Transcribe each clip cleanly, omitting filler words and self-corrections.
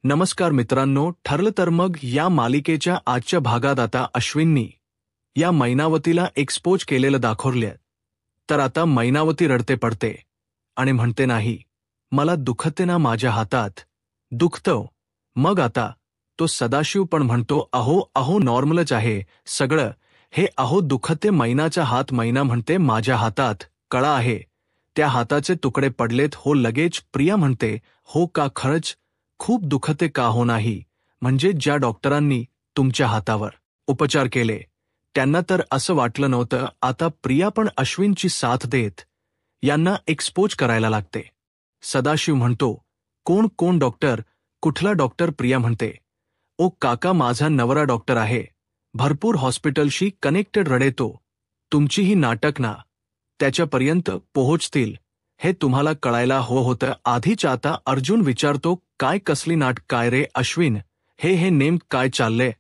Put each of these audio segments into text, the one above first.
नमस्कार मित्रांनो, ठरलं तर मग या मालिकेच्या आजच्या भागात आता अश्विननी या मैनावतीला एक्सपोज केलेलं दाखवलंय. तर आता मैनावती रडते पडते आणि म्हणते नाही, मला दुखते ना माझ्या हातात, दुखतं. मग आता तो सदाशिव पण म्हणतो अहो अहो नॉर्मलच आहे सगळं हे, अहो दुखते मैनाचा हात. मैना म्हणते माझ्या हातात कळा आहे, त्या हाताचे तुकडे पडलेत हो. लगेच प्रिया म्हणते हो का, खरंच खूप दुखते का हो. नाही म्हणजे ज्या डॉक्टरांनी तुमच्या हातावर उपचार केले त्यांना तर असं वाटलं नव्हतं. आता प्रिया पण अश्विनची साथ देत यांना एक्सपोज करायला लागते. सदाशिव म्हणतो कोण कोण डॉक्टर, कुठला डॉक्टर. प्रिया म्हणते ओ काका माझा नवरा डॉक्टर आहे, भरपूर हॉस्पिटलशी कनेक्टेड. रडेतो तुमची ही नाटक ना त्याच्यापर्यंत पोहोचतील हे तुम्हाला कळायला होतं आधीच. आता अर्जुन विचारतो काय कसली नाटक काय रे अश्विन, हे नेम काय चाललंय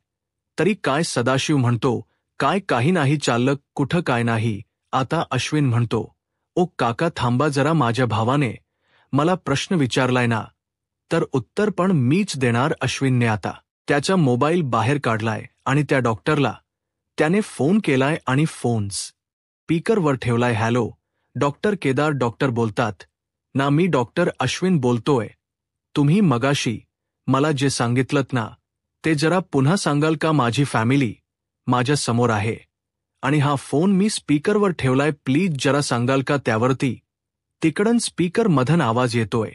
तरी काय. सदाशिव म्हणतो काय काही नाही चाललं, कुठं काय नाही. आता अश्विन म्हणतो ओ काका थांबा जरा, माझ्या भावाने मला प्रश्न विचारलाय ना तर उत्तर पण मीच देणार. अश्विनने आता त्याचा मोबाईल बाहेर काढलाय आणि त्या डॉक्टरला त्याने फोन केलाय आणि फोन स्पीकरवर ठेवलाय. Hello doctor Kedar. डॉक्टर बोलतात ना, मी डॉक्टर अश्विन बोलतोय. तुम्ही मगाशी मला जे सांगितलंत ना ते जरा पुन्हा सांगाल का. माझी फॅमिली माझ्या समोर आहे आणि हा फोन मी स्पीकरवर ठेवलाय, प्लीज जरा सांगाल का त्यावरती. तिकडून स्पीकर मधन आवाज येतोय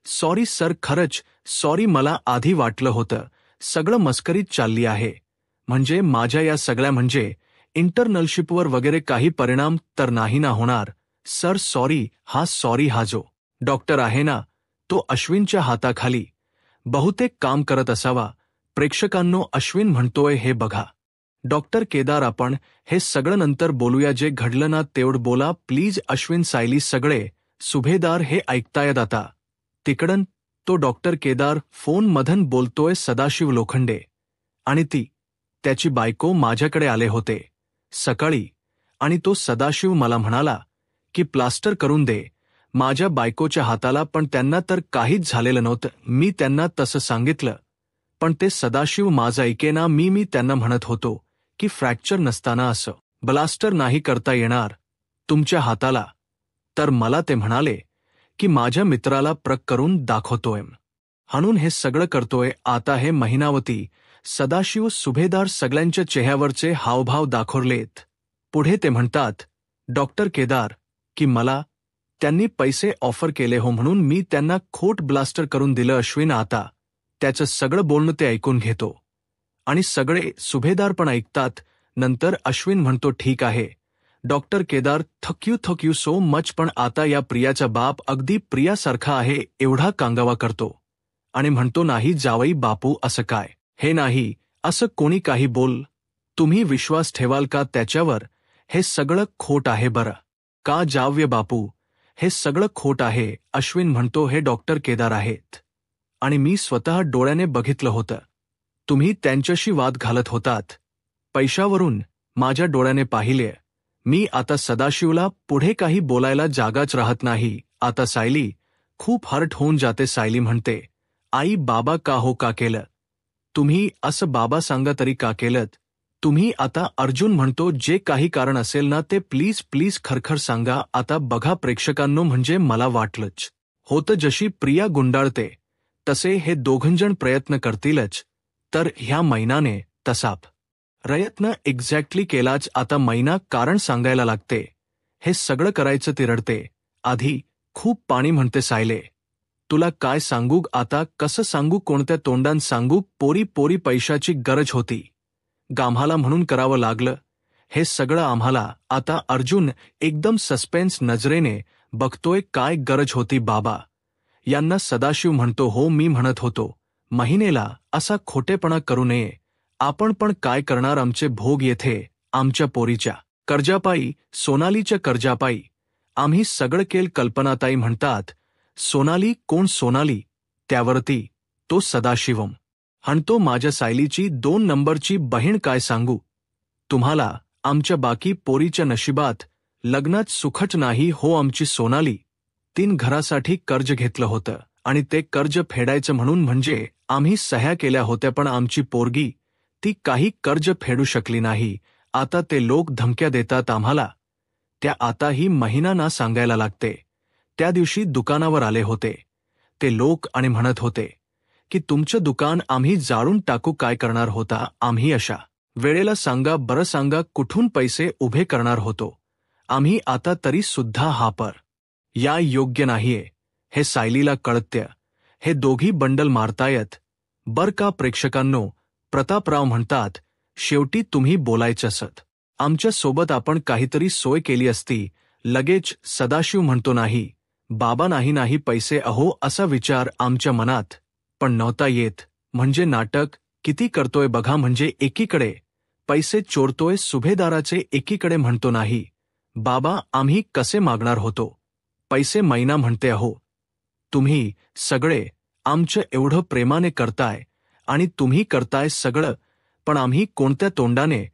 सॉरी सर, खरंच सॉरी, मला आधी वाटलं होतं सगळं मस्करीत चालली आहे. म्हणजे माझ्या या सगळ्या म्हणजे इंटरनलशिपवर वगैरे काही परिणाम तर नाही ना होणार सर. सॉरी. हा जो डॉक्टर आहे ना तो अश्विनच्या हाताखाली बहुतेक काम करत असावा. प्रेक्षकांनो अश्विन म्हणतोय हे बघा डॉक्टर केदार, आपण हे सगळं नंतर बोलूया, जे घडलं ना तेवढं बोला प्लीज. अश्विन सायली सगळे सुभेदार हे ऐकतायत आता. तिकडन तो डॉक्टर केदार फोन मधन बोलतोय सदाशिव लोखंडे आणि ती त्याची बायको माझ्याकडे आले होते सकाळी आणि तो सदाशिव मला म्हणाला की प्लास्टर करून दे माझ्या बायकोच्या हाताला, पण त्यांना तर काहीच झालेलं नव्हतं. मी त्यांना तसं सांगितलं पण ते सदाशिव माझं ऐकेना. मी त्यांना म्हणत होतो की फ्रॅक्चर नसताना असं प्लास्टर नाही करता येणार तुमच्या हाताला. तर मला ते म्हणाले की माझ्या मित्राला प्रक करून दाखवतोय म्हणून हे सगळं करतोय. आता हे महिनावती सदाशिव सुभेदार सगळ्यांच्या चेहऱ्यावरचे हावभाव दाखवलेत. पुढे ते म्हणतात डॉक्टर केदार की मला त्यांनी पैसे ऑफर केले हो म्हणून मी त्यांना खोट ब्लास्टर करून दिलं. अश्विन आता त्याचं सगळं बोलणं ते ऐकून घेतो आणि सगळे सुभेदार पण ऐकतात. नंतर अश्विन म्हणतो ठीक आहे doctor Kedar, thank you so much. पण आता या प्रियाचा बाप अगदी प्रियासारखा आहे एवढा कांगावा करतो आणि म्हणतो नाही जावई बापू असं काय, हे नाही असं कोणी काही बोल, तुम्ही विश्वास ठेवाल का त्याच्यावर, हे सगळं खोट आहे बरं का जावये बापू, हे सगळं खोट आहे. अश्विन म्हणतो हे डॉक्टर केदार आहेत आणि मी स्वतः डोळ्याने बघितलं होतं, तुम्ही त्यांच्याशी वाद घालत होतात पैशावरून, माझ्या डोळ्याने पाहिले मी. आता सदाशिवला पुढे काही बोलायला जागाच राहत नाही. आता सायली खूप हर्ट होऊन जाते. सायली म्हणते आई बाबा का हो का केलं तुम्ही असं, बाबा सांगा तरी का केलं तुम्ही. आता अर्जुन म्हणतो जे काही कारण असेल ना ते प्लीज प्लीज खरखर सांगा. आता बघा प्रेक्षकांनो, म्हणजे मला वाटलंच होतं जशी प्रिया गुंडाळते तसे हे दोघंजण प्रयत्न करतीलच, तर ह्या मैनाने तसा प्रयत्न एक्झॅक्टली केलाच. आता मैना कारण सांगायला लागते, हे सगळं करायचं ती रडते. आधी खूप पाणी म्हणते सायले, तुला काय सांगू आता, कसं सांगू, कोणत्या तोंडान सांगू, पोरी पैशाची गरज होती गाम्हाला म्हणून करावं लागलं हे सगळं आम्हाला. आता अर्जुन एकदम सस्पेन्स नजरेने बघतोय, काय गरज होती बाबा यांना. सदाशिव म्हणतो हो मी म्हणत होतो महिनेला असा खोटेपणा करू नये, आपण पण काय करणार, आमचे भोग येथे आमच्या पोरीच्या कर्जापायी, सोनालीच्या कर्जापायी आम्ही सगळं केल. कल्पनाताई म्हणतात सोनाली कोण सोनाली, त्यावरती तो सदाशिवम म्हणतो माझ्या सायलीची 2 नंबरची बहीण, काय सांगू तुम्हाला, आमच्या बाकी पोरीच्या नशिबात लग्नात सुखच नाही हो. आमची सोनाली 3 घरासाठी कर्ज घेतलं होतं आणि ते कर्ज फेडायचं म्हणून म्हणजे आम्ही सह्या केल्या होत्या, पण आमची पोरगी ती काही कर्ज फेडू शकली नाही. आता ते लोक धमक्या देतात आम्हाला. त्या आताही महिना ना सांगायला लागते. त्या दिवशी दुकानावर आले होते ते लोक आणि म्हणत होते की तुमचं दुकान आम्ही जाळून टाकू. काय करणार होता आम्ही अशा वेळेला? सांगा बरं, सांगा कुठून पैसे उभे करणार होतो आम्ही आता? तरी सुद्धा हा पर या योग्य नाहीये. हे सायलीला कळत्य. हे दोघी बंडल मारतायत बर का प्रेक्षकांनो. प्रतापराव म्हणतात, शेवटी तुम्ही बोलायचंसत. आमच्या सोबत आपण काहीतरी सोय केली असती. लगेच सदाशिव म्हणतो, नाही बाबा, नाही नाही पैसे. अहो, असा विचार आमच्या मनात पण नव्हता येत. म्हणजे नाटक किती करतोय बघा. म्हणजे एकीकडे पैसे चोरतोय सुभेदाराचे, एकीकडे म्हणतो नाही बाबा आम्ही कसे मागणार होतो पैसे. मैना म्हणते, अहो तुम्ही सगळे आमचं एवढं प्रेमाने करताय आणि तुम्ही करताय सगळं, पण आम्ही कोणत्या तोंडाने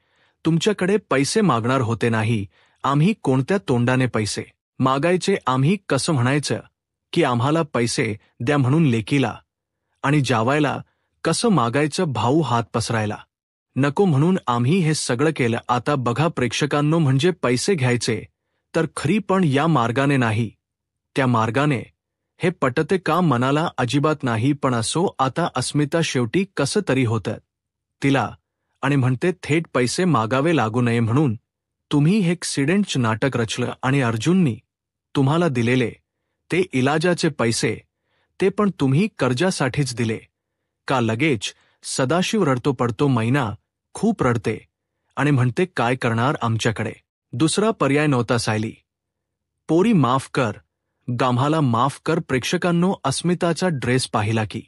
तुमच्याकडे पैसे मागणार होते? नाही आम्ही कोणत्या तोंडाने पैसे मागायचे? आम्ही कसं म्हणायचं की आम्हाला पैसे द्या म्हणून लेकीला आणि जावायला कसं मागायचं? भाऊ हात पसरायला नको म्हणून आम्ही हे सगळं केलं. आता बघा प्रेक्षकांनो, म्हणजे पैसे घ्यायचे तर खरी, पण या मार्गाने नाही त्या मार्गाने. हे पटते का? मनाला अजिबात नाही. पण असो, आता अस्मिता शेवटी कसं तरी होतं तिला आणि म्हणते थेट पैसे मागावे लागू नये म्हणून तुम्ही हे ॲक्सिडेंटचं नाटक रचलं आणि अर्जुननी तुम्हाला दिलेले ते इलाजाचे पैसे ते पण तुम्ही कर्जासाठीच दिले का? लगेच सदाशिव रडतो पडतो. मैना खूप रडते आणि म्हणते, काय करणार? आमच्याकडे दुसरा पर्याय नव्हता. सायली पोरी माफ कर, गाम्हाला माफ कर. प्रेक्षकांनो, अस्मिताचा ड्रेस पाहिला की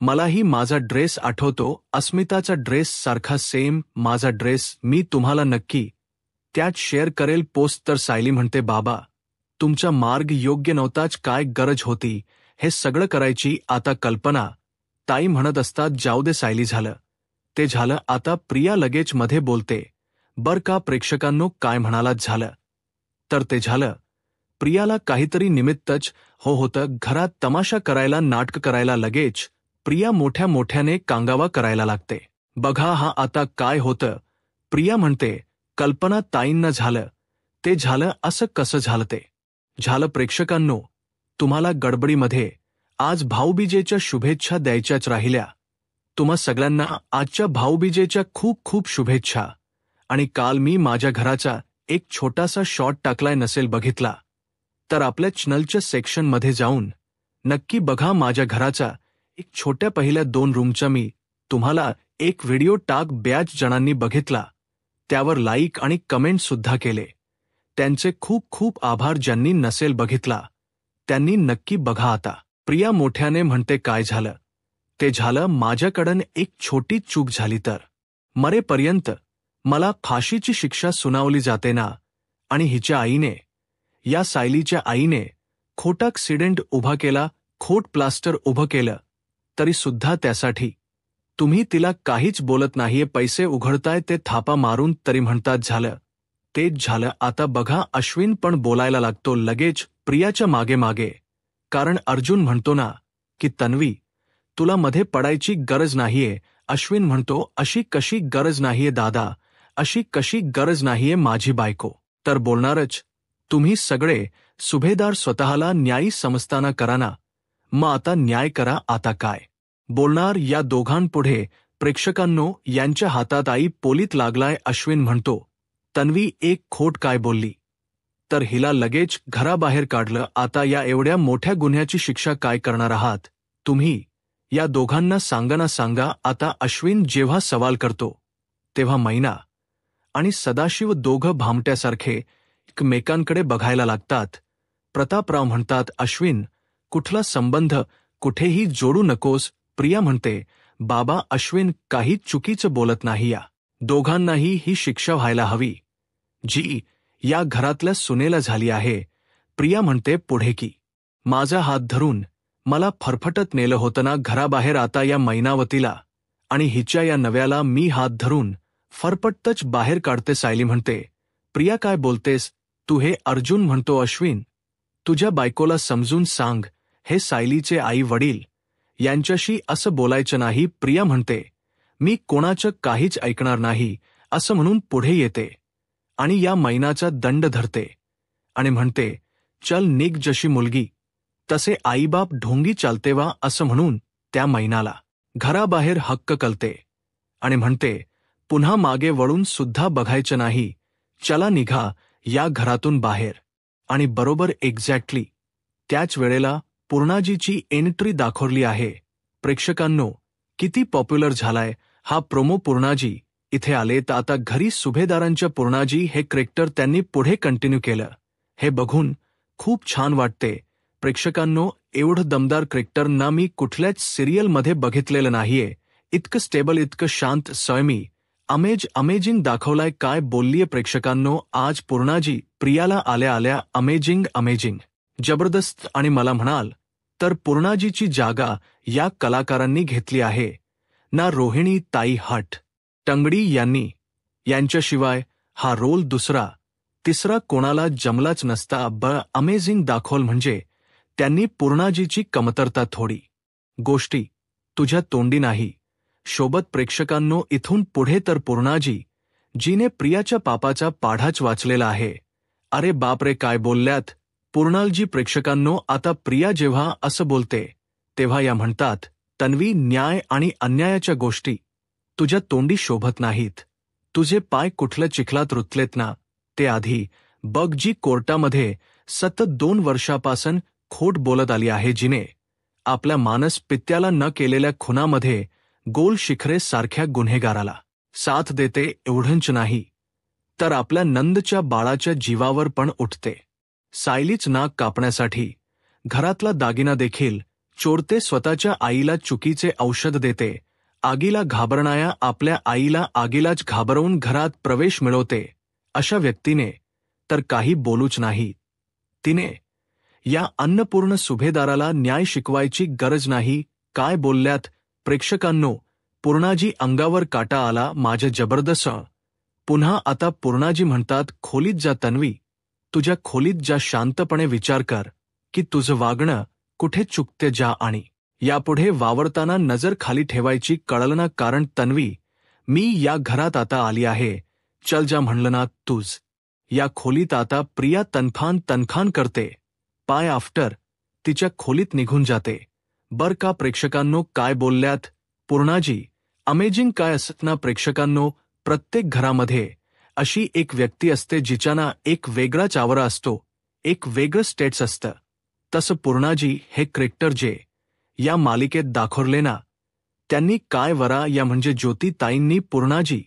मलाही माझा ड्रेस आठवतो. अस्मिताचा ड्रेस सारखा सेम माझा ड्रेस. मी तुम्हाला नक्की त्यात शेअर करेल पोस्ट. तर सायली म्हणते, बाबा तुमचा मार्ग योग्य नव्हताच. काय गरज होती हे सगळं करायची? आता कल्पना ताई म्हणत असतात, जाऊ दे सायली, झालं ते झालं. आता प्रिया लगेच मध्ये बोलते, बर का प्रेक्षकांनो, काय म्हणालात? झालं तर ते झालं. प्रियाला काहीतरी निमित्तच होतं घरात तमाशा करायला, नाटक करायला. लगेच प्रिया मोठ्या मोठ्याने कांगावा करायला लागते. बघा हा आता काय होतं. प्रिया म्हणते, कल्पना ताईंना झालं ते झालं. असं कसं झालं? ते झालं. प्रेक्षकांनो, तुम्हाला गडबडीमध्ये आज भाऊबीजेच्या शुभेच्छा द्यायच्याच राहिल्या. तुम्हा सगळ्यांना आजच्या भाऊबीजेच्या खूप खूप शुभेच्छा. आणि काल मी माझ्या घराचा एक छोटासा शॉट टाकलाय, नसेल बघितला तर आपल्या चॅनलच्या सेक्शनमध्ये जाऊन नक्की बघा. माझ्या घराचा एक छोट्या पहिल्या 2 रूमचा मी तुम्हाला एक व्हिडिओ टाक. बऱ्याच जणांनी बघितला, त्यावर लाईक आणि कमेंट सुद्धा केले. त्यांचे खूप खूप आभार. ज्यांनी नसेल बघितला त्यांनी नक्की बघा. आता प्रिया मोठ्याने म्हणते, काय झालं? ते झालं. माझ्याकडून एक छोटी चूक झाली तर मरेपर्यंत मला फाशीची शिक्षा सुनावली जाते ना. आणि हिच्या आईने, या सायलीच्या आईने खोटा ॲक्सिडेंट उभा केला, खोट प्लास्टर उभं केलं, तरी सुद्धा त्यासाठी तुम्ही तिला काहीच बोलत नाहीये. पैसे उघडताय ते थापा मारून, तरी म्हणतात झालं तेच झालं. आता बघा, अश्विन पण बोलायला लागतो लगेच प्रियाच्या मागे मागे. कारण अर्जुन म्हणतो ना की तन्वी तुला मध्ये पडायची गरज नाहीये. अश्विन म्हणतो, अशी कशी गरज नाहीये दादा, अशी कशी गरज नाहीये माझी बायको तर बोलणारच. तुम्ही सगळे सुभेदार स्वतःला न्यायी समजताना करा ना, मग आता न्याय करा. आता काय बोलणार या दोघांपुढे? प्रेक्षकांनो, यांच्या हातात आई पोलीत लागलाय. अश्विन म्हणतो, तन्वी एक खोट काय बोलली तर हिला लगेच घराबाहेर काढलं. आता या एवढ्या मोठ्या गुन्ह्याची शिक्षा काय करणार आहात तुम्ही? या दोघांना सांगा ना, सांगा. आता अश्विन जेव्हा सवाल करतो तेव्हा मैना आणि सदाशिव दोघं भामट्यासारखे एकमेकांकडे बघायला लागतात. प्रतापराव म्हणतात, अश्विन कुठला संबंध कुठेही जोडू नकोस. प्रिया म्हणते, बाबा अश्विन काही चुकीचं बोलत नाही. या दोघांनाही ही शिक्षा व्हायला हवी जी या घरातल्या सुनेला झाली आहे. प्रिया म्हणते पुढे की माझा हात धरून मला फरफटत नेलं होतं ना घराबाहेर. आता या मैनावतीला आणि हिच्या या नव्याला मी हात धरून फरफटतच बाहेर काढते. सायली म्हणते, प्रिया काय बोलतेस तू? हे अर्जुन म्हणतो, अश्विन तुझ्या बायकोला समजून सांग. हे सायलीचे आई वडील. यांच्याशी असं बोलायचं नाही. प्रिया म्हणते, मी कोणाचं काहीच ऐकणार नाही असं म्हणून पुढे येते आणि या मैनाचा दंड धरते आणि म्हणते, चल निघ जशी मुलगी. तसे आईबाप ढोंगी चालते वा असं म्हणून त्या मैनाला घराबाहेर हक्क कलते आणि म्हणते, पुन्हा मागे वळून सुद्धा बघायचं नाही. चला निघा या घरातून बाहेर. आणि बरोबर एक्झॅक्टली त्याच वेळेला पूर्णाजीची एंट्री दाखवली आहे. प्रेक्षकांनो, किती पॉप्युलर झालाय हा प्रोमो. पूर्णाजी इथे आले तर आता घरी सुभेदारांच्या पूर्णाजी हे कॅरेक्टर त्यांनी पुढे कंटिन्यू केलं. हे बघून खूप छान वाटते. प्रेक्षकांनो, एवढं दमदार कॅरेक्टर ना मी कुठल्याच सिरियलमध्ये बघितलेलं नाहीये. इतकं स्टेबल, इतकं शांत, संयमी, अमेजिंग दाखवलाय. काय बोललीय प्रेक्षकांनो. आज पूर्णाजी प्रियाला आल्या आल्या अमेजिंग जबरदस्त. आणि मला म्हणाल तर पूर्णाजीची जागा या कलाकारांनी घेतली आहे ना. रोहिणी ताई हट टंगडी यांनी. यांच्याशिवाय हा रोल दुसरा तिसरा कोणाला जमलाच नसता. अमेजिंग दाखवल म्हणजे त्यांनी पूर्णाजीची कमतरता थोडी गोष्टी तुझ्या तोंडी नाही शोभत. प्रेक्षकांनो, इथून पुढे तर पूर्णाजी जिने प्रियाच्या पापाचा पाढाच वाचलेला आहे. अरे बापरे, काय बोलल्यात पूर्णालजी. प्रेक्षकांनो, आता प्रिया जेव्हा असं बोलते तेव्हा या म्हणतात, तन्वी, न्याय आणि अन्यायाच्या गोष्टी तुझ्या तोंडी शोभत नाहीत. तुझे पाय कुठल्या चिखलात रुतलेत ना ते आधी बघ. जी कोर्टामध्ये सतत 2 वर्षापासून खोट बोलत आली आहे, जिने आपल्या मानस पित्याला न केलेल्या खुनामध्ये गोल शिखरे सारख्या गुन्हेगाराला साथ देते. एवढंच नाही तर आपल्या नंदच्या बाळाच्या जीवावर पण उठते. सायलीच नाक कापण्यासाठी घरातला दागिना देखील चोरते. स्वतःच्या आईला चुकीचे औषध देते. आगीला घाबरणाऱ्या आपल्या आईला आगीलाच घाबरवून घरात प्रवेश मिळवते. अशा व्यक्तीने तर काही बोलूच नाही. तिने या अन्नपूर्ण सुभेदाराला न्याय शिकवायची गरज नाही. काय बोलल्यात प्रेक्षकांनो. पूर्णाजी अंगावर काटा आला माझ्या जबरदस्त. पुन्हा आता पूर्णाजी म्हणतात, खोलीत जा तन्वी, तुझ्या खोलीत जा, शांतपणे विचार कर की तुझं वागणं कुठे चुकते जा आणि यापुढे वावरताना नजर खाली ठेवायची. कळलं ना. कारण तन्वी, मी या घरात आता आली आहे. चल जा म्हणलं ना तुझ या खोलीत. आता प्रिया तनखान करते. पाय आफ्टर तिच्या खोलीत निघून जाते. बर का प्रेक्षकांनो. काय बोलल्यात पूर्णाजी. अमेजिंग. काय असत ना प्रेक्षकांनो, प्रत्येक घरामध्ये अशी एक व्यक्ती असते जिच्याना एक वेगळाच आवरा असतो, एक वेगळं स्टेट्स असतं. तसं पूर्णाजी हे कॅरेक्टर जे या मालिकेत दाखवले ना, त्यांनी काय वरा या म्हणजे ज्योती ताईंनी पूर्णाजी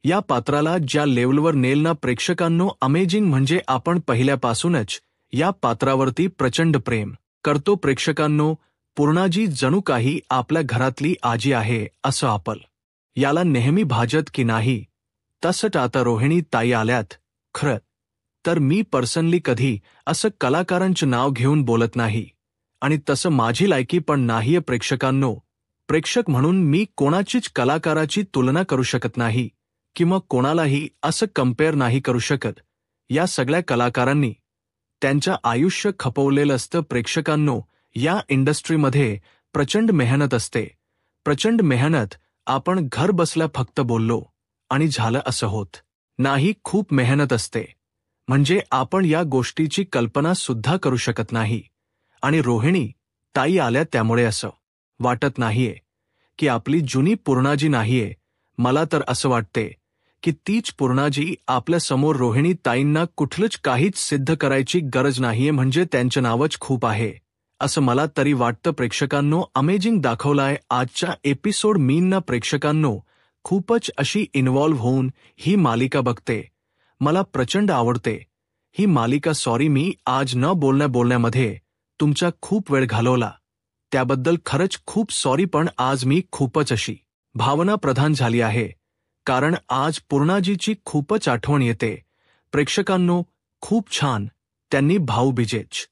या पात्राला ज्या लेवलवर नेल ना प्रेक्षकांनो. अमेजिंग. म्हणजे आपण पहिल्यापासूनच या पात्रावरती प्रचंड प्रेम करतो. प्रेक्षकांनो, पूर्णाजी जणू काही आपल्या घरातली आजी आहे असं आपण याला नेहमी भाजत की नाही. तसंच आता रोहिणी ताई आल्यात. खरं तर मी पर्सनली कधी असं कलाकारांचं नाव घेऊन बोलत नाही आणि तसं माझी लायकी पण नाहीये प्रेक्षकांनो. प्रेक्षक म्हणून मी कोणाचीच कलाकाराची तुलना करू शकत नाही किंवा कोणालाही असं कम्पेअर नाही करू शकत. या सगळ्या कलाकारांनी त्यांचं आयुष्य खपवलेलं असतं. प्रेक्षकांनो, या इंडस्ट्रीमध्ये प्रचंड मेहनत असते. प्रचंड मेहनत. आपण घर बसल्या फक्त बोललो आणि झालं असं होत नाही. खूप मेहनत असते. म्हणजे आपण या गोष्टीची कल्पना सुद्धा करू शकत नाही. आणि रोहिणी ताई आल्या त्यामुळे असं वाटत नाहीये की आपली जुनी पूर्णाजी नाहीये. मला तर असं वाटते की तीच पूर्णाजी आपल्या समोर. रोहिणी ताईंना कुठलंच काहीच सिद्ध करायची गरज नाहीये. म्हणजे त्यांचं नावच खूप आहे असं मला तरी वाटतं. प्रेक्षकांनो, अमेजिंग दाखवलाय आजच्या एपिसोड. मीना प्रेक्षकांनो, खूपच अशी इन्व्हॉल्व्ह होऊन ही मालिका बघते. मला प्रचंड आवडते ही मालिका. सॉरी मी आज न बोलण्यामध्ये तुमचा खूप वेळ घालवला त्याबद्दल खरंच खूप सॉरी. पण आज मी खूपच अशी भावना प्रधान झाली आहे कारण आज पूर्णाजीची खूपच आठवण येते. प्रेक्षकांनो, खूप छान त्यांनी भाऊबीजेच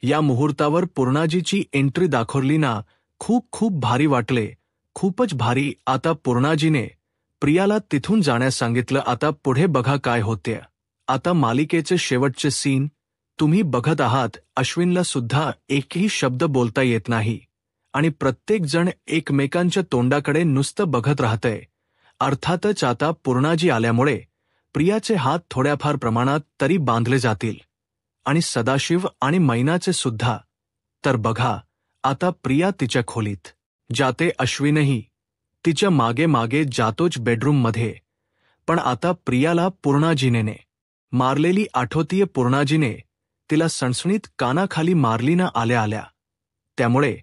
या मुहूर्तावर पूर्णाजीची एंट्री दाखवली ना. खूप भारी वाटले. खूपच भारी. आता पूर्णाजीने प्रियाला तिथून जाण्यास सांगितलं. आता पुढे बघा काय होते. आता मालिकेचे शेवटचे सीन तुम्ही बघत आहात अश्विनला सुद्धा एकही शब्द बोलता येत नाही आणि प्रत्येक जण एकमेकांच्या तोंडाकडे नुसतं बघत राहतंय. अर्थातच आता पूर्णाजी आल्यामुळे प्रियाचे हात थोड्याफार प्रमाणात तरी बांधले जातील आणि सदाशिव आणि मैनाचे सुद्धा. तर बघा आता प्रिया तिच्या खोलीत जाते. अश्विनही तिच्या मागे मागे जातोच बेडरूममध्ये. पण आता प्रियाला पूर्णाजीने मारलेली आठवतीये. पूर्णाजीने तिला सणसणीत कानाखाली मारली ना आल्या आल्या. त्यामुळे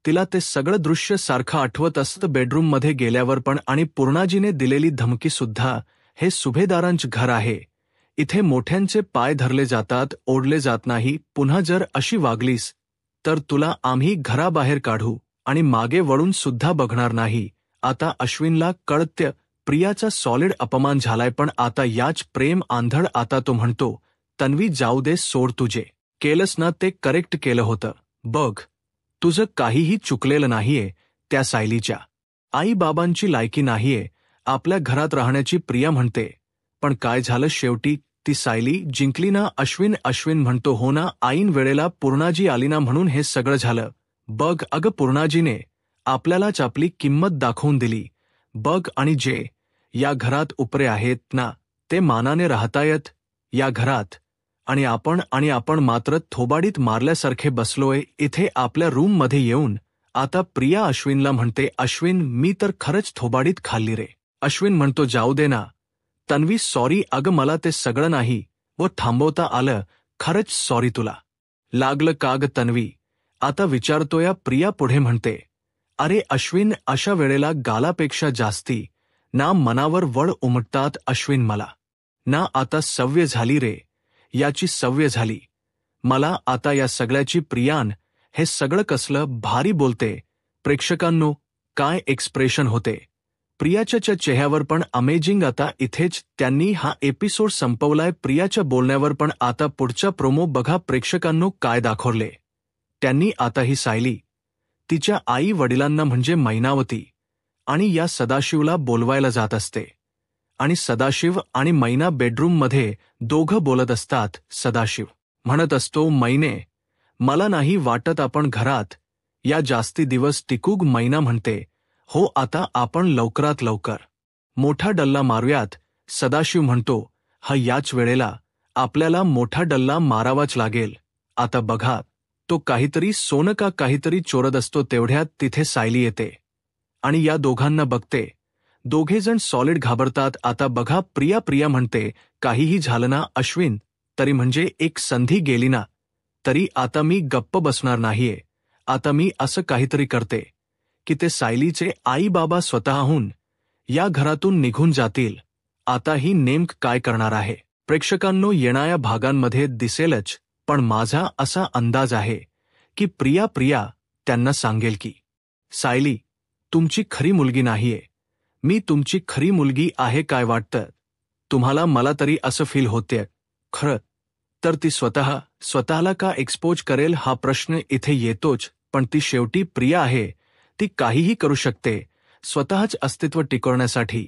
तिला ते सगळं दृश्य सारखं आठवत असतं बेडरूममध्ये गेल्यावर पण. आणि पूर्णाजीने दिलेली धमकीसुद्धा, हे सुभेदारांचं घर आहे, इथे मोठ्यांचे पाय धरले जातात, ओढले जात नाही. पुन्हा जर अशी वागलीस तर तुला आम्ही घराबाहेर काढू आणि मागे वळून सुद्धा बघणार नाही. आता अश्विनला कळतं प्रियाचा सॉलिड अपमान झालाय. पण आता याच प्रेम आंधळ. आता तो म्हणतो, तन्वी जाऊ दे, सोड, तुझे केलंस ना ते करेक्ट केलं होतं. बघ तुझं काहीही चुकलेलं नाहीये. त्या सायलीच्या आई बाबांची लायकी नाहीये आपल्या घरात राहण्याची. प्रिया म्हणते, पण काय झालं शेवटी, ती सायली जिंकली ना. अश्विन म्हणतो, हो ना, ऐन वेळेला पूर्णाजी आली ना म्हणून हे सगळं झालं. बघ अगं, पूर्णाजीने आपल्यालाच आपली किंमत दाखवून दिली. बघ, आणि जे या घरात उपरे आहेत ना ते मानाने राहतायत या घरात, आणि आपण मात्र थोबाडीत मारल्यासारखे बसलोय इथे आपल्या रूममध्ये येऊन. आता प्रिया अश्विनला म्हणते, अश्विन मी तर खरंच थोबाडीत खाल्ली रे. अश्विन म्हणतो, जाऊ दे ना तन्वी, सॉरी. अगं मला ते सगळं नाही व थांबवता आलं. खरंच सॉरी. तुला लागलं का ग तन्वी, आता विचारतोय. प्रिया पुढे म्हणते, अरे अश्विन, अशा वेळेला गालापेक्षा जास्ती ना मनावर वळ उमटतात. अश्विन मला ना आता सवय झाली रे, याची सवय झाली मला आता या सगळ्याची. प्रियान हे सगळं कसलं भारी बोलते. प्रेक्षकांनो काय एक्सप्रेशन होते प्रियाच्या चेहऱ्यावर, पण अमेजिंग. आता इथेच त्यांनी हा एपिसोड संपवलाय प्रियाच्या बोलण्यावर. पण आता पुढचा प्रोमो बघा प्रेक्षकांनो काय दाखवले त्यांनी. आता ही सायली तिच्या आई वडिलांना म्हणजे मैनावती आणि या सदाशिवला बोलवायला जात असते आणि सदाशिव आणि मैना बेडरूममध्ये दोघं बोलत असतात. सदाशिव म्हणत असतो, मैने मला नाही वाटत आपण घरात या जास्ती दिवस टिकूग. मैना म्हणते, हो आता आपण लवकरात लवकर मोठा डल्ला मारूयात. सदाशिव म्हणतो, हा याच वेळेला आपल्याला मोठा डल्ला मारावाच लागेल. आता बघा तो काहीतरी सोनं का काहीतरी चोरत असतो. तेवढ्यात तिथे सायली येते आणि या दोघांना बघते. दोघेजण सॉलिड घाबरतात. आता बघा प्रिया म्हणते, काहीही झालं ना अश्विन तरी, म्हणजे एक संधी गेली ना तरी आता मी गप्प बसणार नाहीये. आता मी असं काहीतरी करते की ते सायलीचे आई बाबा स्वतःहून या घरातून निघून जातील. आता ही नेमक काय करणार आहे प्रेक्षकांनो येणाऱ्या भागांमध्ये दिसेलच. पण माझा असा अंदाज आहे की प्रिया त्यांना सांगेल की सायली तुमची खरी मुलगी नाहीये, मी तुमची खरी मुलगी आहे. काय वाटतं तुम्हाला? मला तरी असं फील होते. खरं तर ती स्वतःला का एक्सपोज करेल हा प्रश्न इथे येतोच. पण ती शेवटी प्रिया आहे, ती काहीही करू शकते स्वतःच अस्तित्व टिकवण्यासाठी.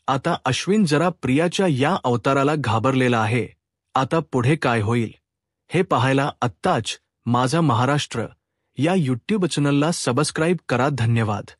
आता अश्विन जरा प्रियाच्या या अवताराला घाबरलेला आहे. आता पुढे काय होईल हे पाहायला आत्ताच माझा महाराष्ट्र या यूट्यूब चॅनलला सबस्क्राईब करा. धन्यवाद.